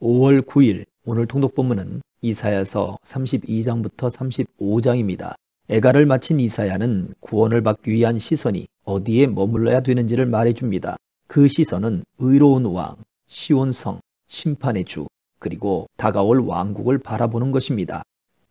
5월 9일 오늘 통독 본문은 이사야서 32장부터 35장입니다. 애가를 마친 이사야는 구원을 받기 위한 시선이 어디에 머물러야 되는지를 말해줍니다. 그 시선은 의로운 왕, 시온성, 심판의 주, 그리고 다가올 왕국을 바라보는 것입니다.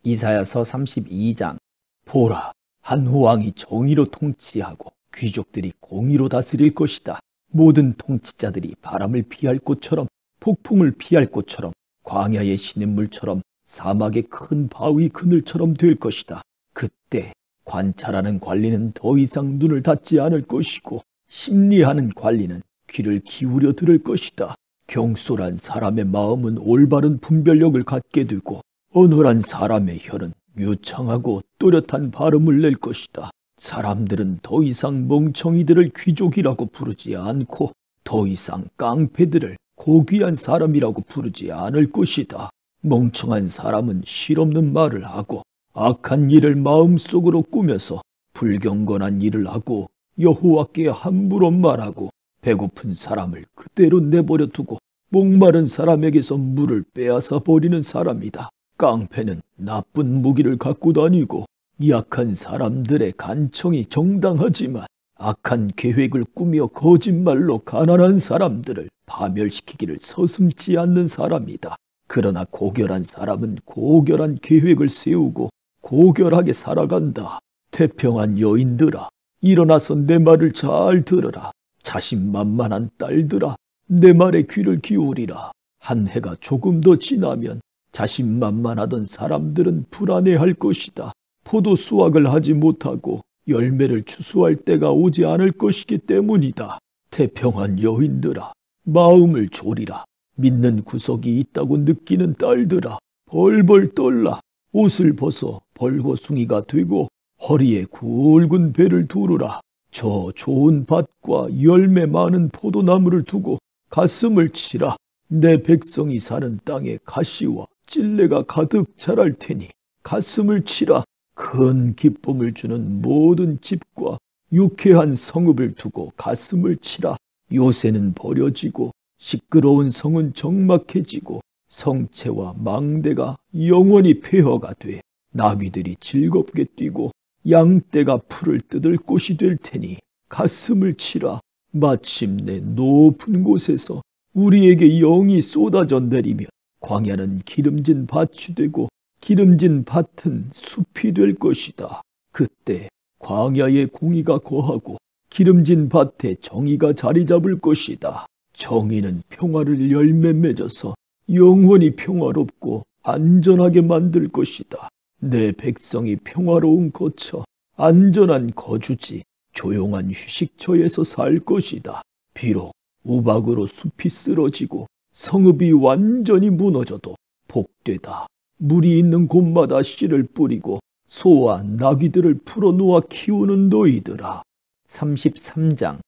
이사야서 32장. 보라, 한 왕이 정의로 통치하고 귀족들이 공의로 다스릴 것이다. 모든 통치자들이 바람을 피할 꽃처럼, 폭풍을 피할 꽃처럼, 광야의 시냇물처럼, 사막의 큰 바위 그늘처럼 될 것이다. 그때 관찰하는 관리는 더 이상 눈을 닫지 않을 것이고, 심리하는 관리는 귀를 기울여 들을 것이다. 경솔한 사람의 마음은 올바른 분별력을 갖게 되고, 온홀한 사람의 혀는 유창하고 또렷한 발음을 낼 것이다. 사람들은 더 이상 멍청이들을 귀족이라고 부르지 않고, 더 이상 깡패들을 고귀한 사람이라고 부르지 않을 것이다. 멍청한 사람은 실없는 말을 하고, 악한 일을 마음속으로 꾸며서 불경건한 일을 하고, 여호와께 함부로 말하고, 배고픈 사람을 그대로 내버려 두고 목마른 사람에게서 물을 빼앗아 버리는 사람이다. 깡패는 나쁜 무기를 갖고 다니고, 약한 사람들의 간청이 정당하지만 악한 계획을 꾸며 거짓말로 가난한 사람들을 파멸시키기를 서슴지 않는 사람이다. 그러나 고결한 사람은 고결한 계획을 세우고 고결하게 살아간다. 태평한 여인들아, 일어나서 내 말을 잘 들으라. 자신만만한 딸들아, 내 말에 귀를 기울이라. 한 해가 조금 더 지나면 자신만만하던 사람들은 불안해할 것이다. 포도 수확을 하지 못하고 열매를 추수할 때가 오지 않을 것이기 때문이다. 태평한 여인들아, 마음을 졸이라. 믿는 구석이 있다고 느끼는 딸들아, 벌벌 떨라. 옷을 벗어 벌거숭이가 되고 허리에 굵은 배를 두르라. 저 좋은 밭과 열매 많은 포도나무를 두고 가슴을 치라. 내 백성이 사는 땅에 가시와 찔레가 가득 자랄 테니 가슴을 치라. 큰 기쁨을 주는 모든 집과 유쾌한 성읍을 두고 가슴을 치라. 요새는 버려지고 시끄러운 성은 적막해지고 성체와 망대가 영원히 폐허가 돼 나귀들이 즐겁게 뛰고 양떼가 풀을 뜯을 곳이 될 테니 가슴을 치라. 마침내 높은 곳에서 우리에게 영이 쏟아져 내리며 광야는 기름진 밭이 되고 기름진 밭은 숲이 될 것이다. 그때 광야에 공의가 거하고 기름진 밭에 정의가 자리 잡을 것이다. 정의는 평화를 열매 맺어서 영원히 평화롭고 안전하게 만들 것이다. 내 백성이 평화로운 거처, 안전한 거주지, 조용한 휴식처에서 살 것이다. 비록 우박으로 숲이 쓰러지고 성읍이 완전히 무너져도 복되다. 물이 있는 곳마다 씨를 뿌리고 소와 나귀들을 풀어놓아 키우는 너희들아. 33장.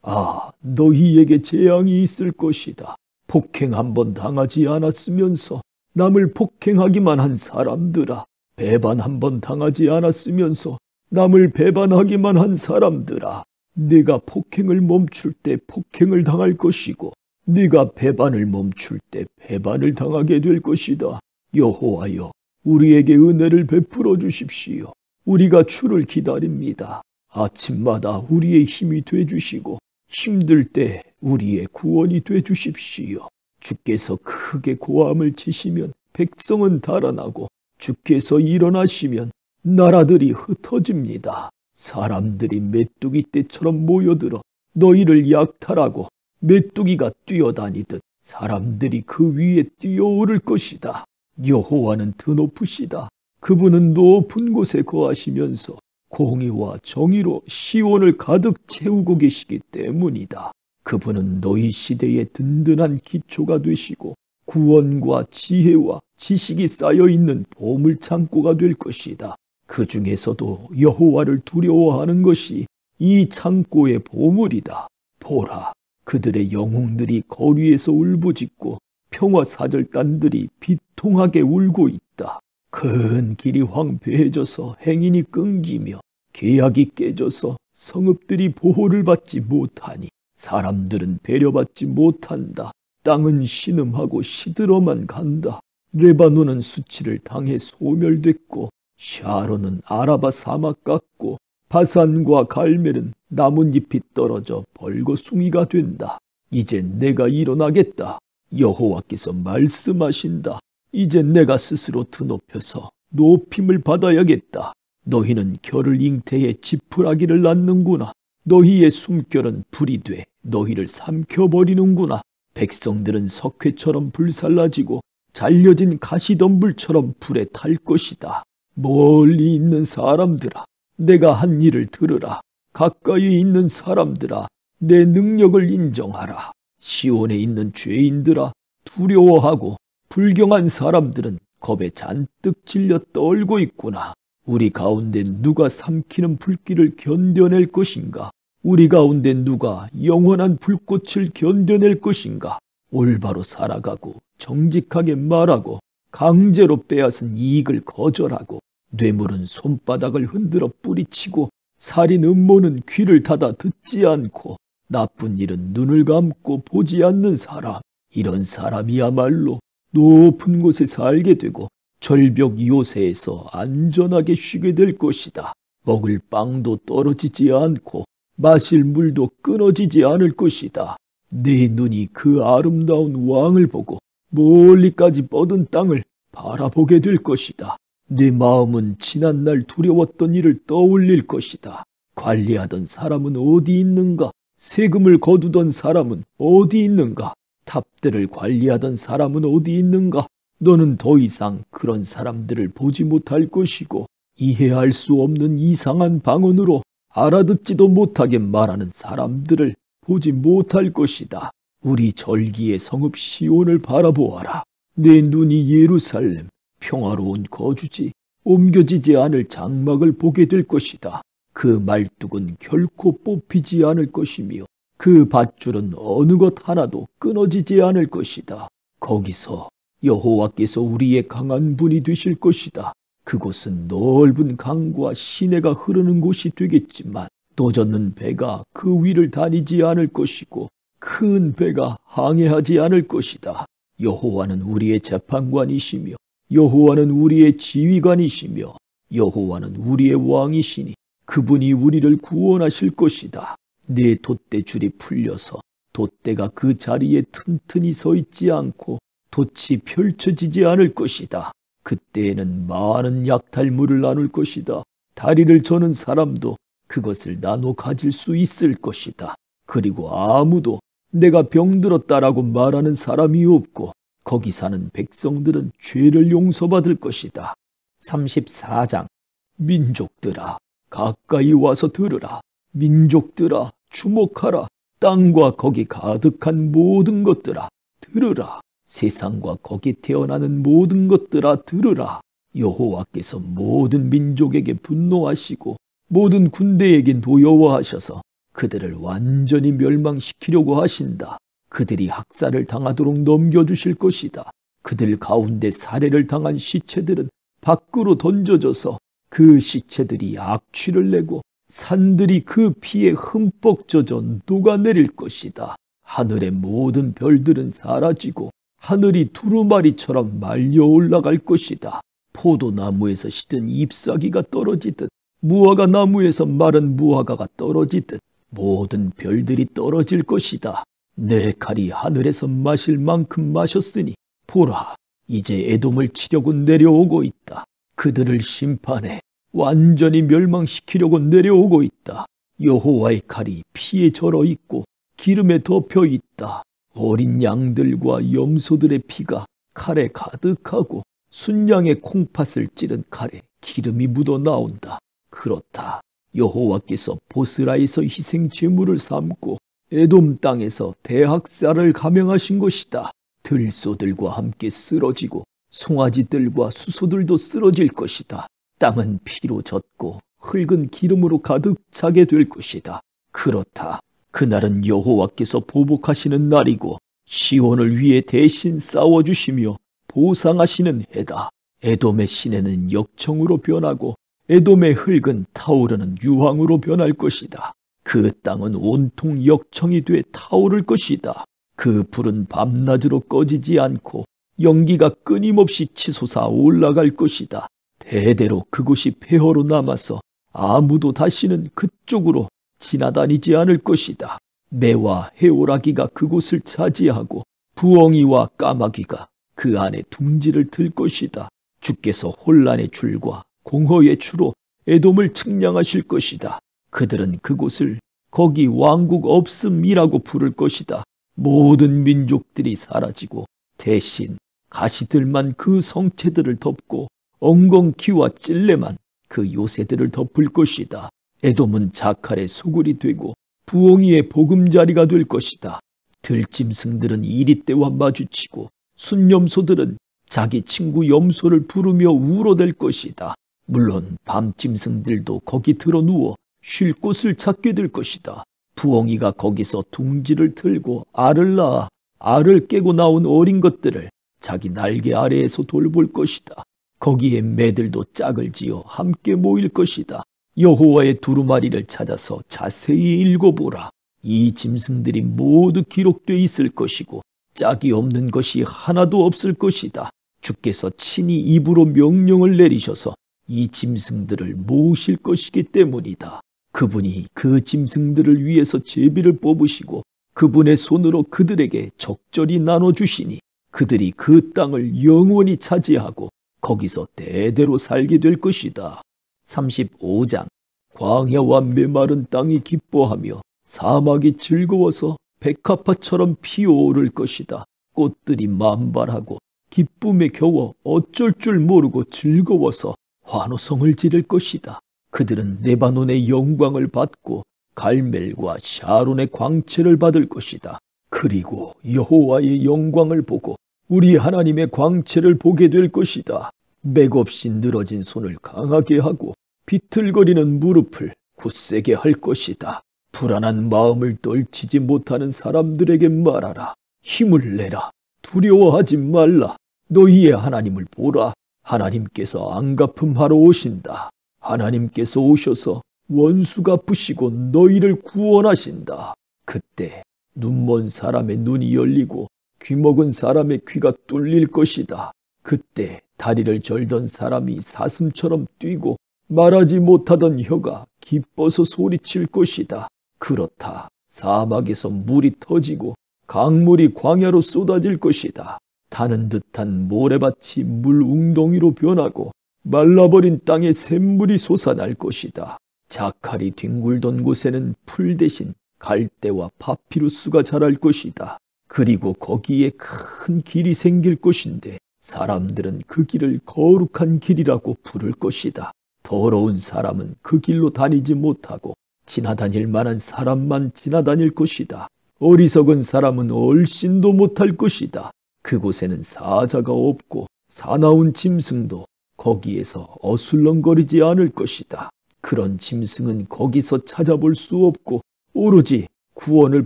아, 너희에게 재앙이 있을 것이다. 폭행 한 번 당하지 않았으면서 남을 폭행하기만 한 사람들아. 배반 한 번 당하지 않았으면서 남을 배반하기만 한 사람들아. 네가 폭행을 멈출 때 폭행을 당할 것이고 네가 배반을 멈출 때 배반을 당하게 될 것이다. 여호와여, 우리에게 은혜를 베풀어 주십시오. 우리가 주를 기다립니다. 아침마다 우리의 힘이 돼 주시고 힘들 때 우리의 구원이 돼 주십시오. 주께서 크게 고함을 치시면 백성은 달아나고 주께서 일어나시면 나라들이 흩어집니다. 사람들이 메뚜기 떼처럼 모여들어 너희를 약탈하고 메뚜기가 뛰어다니듯 사람들이 그 위에 뛰어오를 것이다. 여호와는 드높으시다. 그분은 높은 곳에 거하시면서 공의와 정의로 시온을 가득 채우고 계시기 때문이다. 그분은 너희 시대에 든든한 기초가 되시고 구원과 지혜와 지식이 쌓여있는 보물창고가 될 것이다. 그 중에서도 여호와를 두려워하는 것이 이 창고의 보물이다. 보라, 그들의 영웅들이 거리에서 울부짖고 평화사절단들이 비통하게 울고 있다. 큰 길이 황폐해져서 행인이 끊기며 계약이 깨져서 성읍들이 보호를 받지 못하니 사람들은 배려받지 못한다. 땅은 신음하고 시들어만 간다. 레바논은 수치를 당해 소멸됐고 샤론은 아라바 사막 같고 바산과 갈멜은 나뭇잎이 떨어져 벌거숭이가 된다. 이제 내가 일어나겠다. 여호와께서 말씀하신다. 이제 내가 스스로 드높여서 높임을 받아야겠다. 너희는 결을 잉태해 지푸라기를 낳는구나. 너희의 숨결은 불이 돼 너희를 삼켜버리는구나. 백성들은 석회처럼 불살라지고 잘려진 가시덤불처럼 불에 탈 것이다. 멀리 있는 사람들아, 내가 한 일을 들으라. 가까이 있는 사람들아, 내 능력을 인정하라. 시온에 있는 죄인들아, 두려워하고 불경한 사람들은 겁에 잔뜩 질려 떨고 있구나. 우리 가운데 누가 삼키는 불길을 견뎌낼 것인가? 우리 가운데 누가 영원한 불꽃을 견뎌낼 것인가? 올바로 살아가고 정직하게 말하고 강제로 빼앗은 이익을 거절하고 뇌물은 손바닥을 흔들어 뿌리치고 살인 음모는 귀를 닫아 듣지 않고 나쁜 일은 눈을 감고 보지 않는 사람, 이런 사람이야말로 높은 곳에 살게 되고 절벽 요새에서 안전하게 쉬게 될 것이다. 먹을 빵도 떨어지지 않고 마실 물도 끊어지지 않을 것이다. 네 눈이 그 아름다운 왕을 보고 멀리까지 뻗은 땅을 바라보게 될 것이다. 네 마음은 지난날 두려웠던 일을 떠올릴 것이다. 관리하던 사람은 어디 있는가? 세금을 거두던 사람은 어디 있는가? 탑들을 관리하던 사람은 어디 있는가? 너는 더 이상 그런 사람들을 보지 못할 것이고 이해할 수 없는 이상한 방언으로 알아듣지도 못하게 말하는 사람들을 보지 못할 것이다. 우리 절기의 성읍 시온을 바라보아라. 내 눈이 예루살렘, 평화로운 거주지, 옮겨지지 않을 장막을 보게 될 것이다. 그 말뚝은 결코 뽑히지 않을 것이며 그 밧줄은 어느 것 하나도 끊어지지 않을 것이다. 거기서 여호와께서 우리의 강한 분이 되실 것이다. 그곳은 넓은 강과 시내가 흐르는 곳이 되겠지만 노젓는 배가 그 위를 다니지 않을 것이고 큰 배가 항해하지 않을 것이다. 여호와는 우리의 재판관이시며 여호와는 우리의 지휘관이시며 여호와는 우리의 왕이시니 그분이 우리를 구원하실 것이다. 네 돛대줄이 풀려서 돛대가 그 자리에 튼튼히 서 있지 않고 돛이 펼쳐지지 않을 것이다. 그때에는 많은 약탈물을 나눌 것이다. 다리를 저는 사람도 그것을 나눠 가질 수 있을 것이다. 그리고 아무도 내가 병들었다라고 말하는 사람이 없고 거기 사는 백성들은 죄를 용서받을 것이다. 34장. 민족들아, 가까이 와서 들으라. 민족들아, 주목하라. 땅과 거기 가득한 모든 것들아, 들으라. 세상과 거기 태어나는 모든 것들아, 들으라. 여호와께서 모든 민족에게 분노하시고 모든 군대에게 노여워하셔서 그들을 완전히 멸망시키려고 하신다. 그들이 학살을 당하도록 넘겨주실 것이다. 그들 가운데 살해를 당한 시체들은 밖으로 던져져서 그 시체들이 악취를 내고 산들이 그 피에 흠뻑 젖어 녹아내릴 것이다. 하늘의 모든 별들은 사라지고 하늘이 두루마리처럼 말려 올라갈 것이다. 포도나무에서 시든 잎사귀가 떨어지듯 무화과 나무에서 마른 무화과가 떨어지듯 모든 별들이 떨어질 것이다. 내 칼이 하늘에서 마실 만큼 마셨으니 보라, 이제 에돔을 치려고 내려오고 있다. 그들을 심판해 완전히 멸망시키려고 내려오고 있다. 여호와의 칼이 피에 절어 있고 기름에 덮여 있다. 어린 양들과 염소들의 피가 칼에 가득하고 순양의 콩팥을 찌른 칼에 기름이 묻어 나온다. 그렇다. 여호와께서 보스라에서 희생 제물을 삼고 에돔 땅에서 대학살을 감행하신 것이다. 들소들과 함께 쓰러지고 송아지들과 수소들도 쓰러질 것이다. 땅은 피로 젖고 흙은 기름으로 가득 차게 될 것이다. 그렇다. 그날은 여호와께서 보복하시는 날이고 시온을 위해 대신 싸워주시며 보상하시는 해다. 에돔의 시내는 역청으로 변하고 에돔의 흙은 타오르는 유황으로 변할 것이다. 그 땅은 온통 역청이 돼 타오를 것이다. 그 불은 밤낮으로 꺼지지 않고 연기가 끊임없이 치솟아 올라갈 것이다. 대대로 그곳이 폐허로 남아서 아무도 다시는 그쪽으로 지나다니지 않을 것이다. 매와 해오라기가 그곳을 차지하고 부엉이와 까마귀가 그 안에 둥지를 들 것이다. 주께서 혼란의 줄과 공허의 추로 에돔을 측량하실 것이다. 그들은 그곳을 거기 왕국 없음이라고 부를 것이다. 모든 민족들이 사라지고 대신 가시들만 그 성체들을 덮고 엉겅퀴와 찔레만 그 요새들을 덮을 것이다. 에돔은 자칼의 소굴이 되고 부엉이의 보금자리가 될 것이다. 들짐승들은 이리떼와 마주치고 순염소들은 자기 친구 염소를 부르며 울어댈 것이다. 물론 밤짐승들도 거기 드러누워 쉴 곳을 찾게 될 것이다. 부엉이가 거기서 둥지를 틀고 알을 낳아 알을 깨고 나온 어린 것들을 자기 날개 아래에서 돌볼 것이다. 거기에 매들도 짝을 지어 함께 모일 것이다. 여호와의 두루마리를 찾아서 자세히 읽어보라. 이 짐승들이 모두 기록돼 있을 것이고 짝이 없는 것이 하나도 없을 것이다. 주께서 친히 입으로 명령을 내리셔서 이 짐승들을 모으실 것이기 때문이다. 그분이 그 짐승들을 위해서 제비를 뽑으시고 그분의 손으로 그들에게 적절히 나눠주시니 그들이 그 땅을 영원히 차지하고 거기서 대대로 살게 될 것이다. 35장. 광야와 메마른 땅이 기뻐하며 사막이 즐거워서 백합화처럼 피어오를 것이다. 꽃들이 만발하고 기쁨에 겨워 어쩔 줄 모르고 즐거워서 환호성을 지를 것이다. 그들은 레바논의 영광을 받고 갈멜과 샤론의 광채를 받을 것이다. 그리고 여호와의 영광을 보고 우리 하나님의 광채를 보게 될 것이다. 맥없이 늘어진 손을 강하게 하고 비틀거리는 무릎을 굳세게 할 것이다. 불안한 마음을 떨치지 못하는 사람들에게 말하라. 힘을 내라. 두려워하지 말라. 너희의 하나님을 보라. 하나님께서 안갚음하러 오신다. 하나님께서 오셔서 원수 갚으시고 너희를 구원하신다. 그때 눈먼 사람의 눈이 열리고 귀먹은 사람의 귀가 뚫릴 것이다. 그때 다리를 절던 사람이 사슴처럼 뛰고 말하지 못하던 혀가 기뻐서 소리칠 것이다. 그렇다. 사막에서 물이 터지고 강물이 광야로 쏟아질 것이다. 타는 듯한 모래밭이 물 웅덩이로 변하고 말라버린 땅에 샘물이 솟아날 것이다. 자칼이 뒹굴던 곳에는 풀 대신 갈대와 파피루스가 자랄 것이다. 그리고 거기에 큰 길이 생길 것인데 사람들은 그 길을 거룩한 길이라고 부를 것이다. 더러운 사람은 그 길로 다니지 못하고 지나다닐 만한 사람만 지나다닐 것이다. 어리석은 사람은 얼씬도 못할 것이다. 그곳에는 사자가 없고 사나운 짐승도 거기에서 어슬렁거리지 않을 것이다. 그런 짐승은 거기서 찾아볼 수 없고 오로지 구원을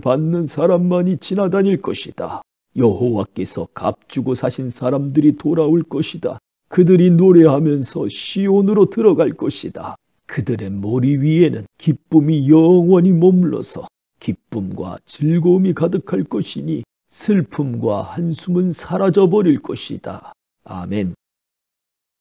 받는 사람만이 지나다닐 것이다. 여호와께서 값주고 사신 사람들이 돌아올 것이다. 그들이 노래하면서 시온으로 들어갈 것이다. 그들의 머리 위에는 기쁨이 영원히 머물러서 기쁨과 즐거움이 가득할 것이니 슬픔과 한숨은 사라져버릴 것이다. 아멘.